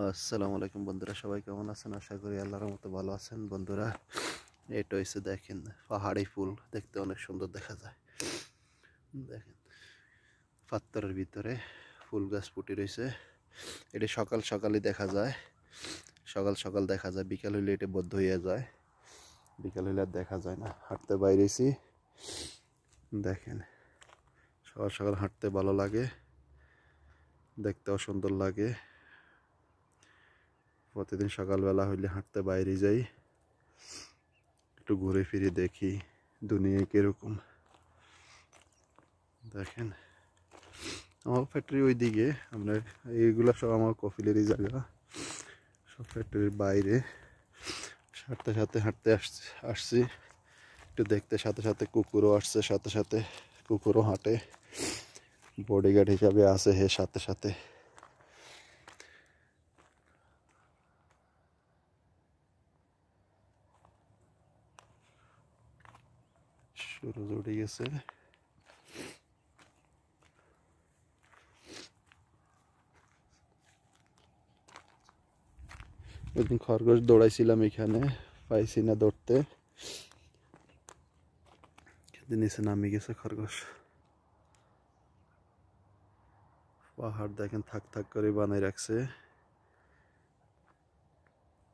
আসসালামু আলাইকুম বন্ধুরা, সবাই কেমন আছেন? আশা করি আল্লাহর মতো ভালো আছেন। বন্ধুরা, এটা হচ্ছে দেখেন পাহাড়ি ফুল, দেখতে অনেক সুন্দর দেখা যায়। দেখেন পাত্তরের ভিতরে ফুল গাছ ফুটে রয়েছে। এটি সকাল সকালই দেখা যায়, সকাল সকাল দেখা যায়। বিকাল হইলে এটা বদ্ধ হয়ে যায়, বিকাল হইলে আর দেখা যায় না। হাঁটতে বাইরেছি, দেখেন সকাল সকাল হাঁটতে ভালো লাগে, দেখতেও সুন্দর লাগে। প্রতিদিন সকালবেলা হইলে হাঁটতে বাইরে যাই, একটু ঘুরে ফিরে দেখি দুনিয়া কিরকম। দেখেন আমার ফ্যাক্টরি ওই দিকে, আমরা এইগুলো সব আমার কফিলেরই জায়গা, সব ফ্যাক্টরির বাইরে। হাঁটতে সাথে হাঁটতে আসছি একটু দেখতে, সাথে সাথে কুকুরও আসছে, সাথে সাথে কুকুরও হাঁটে, বডিগার্ড হিসাবে আছে হে সাথে সাথে। সূর্য উঠে গেছে। ওইদিন খরগোশ দৌড়াইছিলাম, এখানে পাইছি না দৌড়তে, নিচে নামে গেছে খরগোশ। পাহাড় দেখেন থাক থাক করে বানাই রাখছে,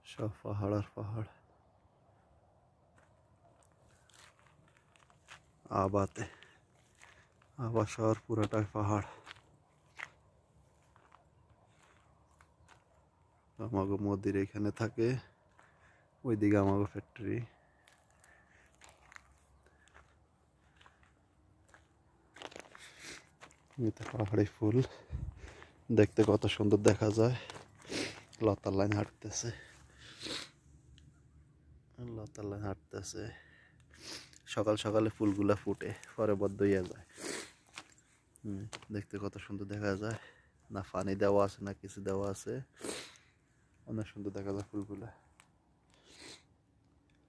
সব পাহাড় আর পাহাড়। আবার শহর পুরোটাই পাহাড়। আমাগো মোদির এখানে থাকে, ওইদিকে আমাগো ফ্যাক্টরি। পাহাড়ি ফুল দেখতে কত সুন্দর দেখা যায়। লতার লাইন হাঁটতেছে, লতার লাইন হাঁটতেছে। সকাল সকালে ফুলগুলা ফুটে, পরে বদ্ধ হইয়া যায়। দেখতে কত সুন্দর দেখা যায়। না পানি দেওয়া আছে না কিছু দেওয়া আছে, অনেক সুন্দর দেখা যায় ফুলগুলা।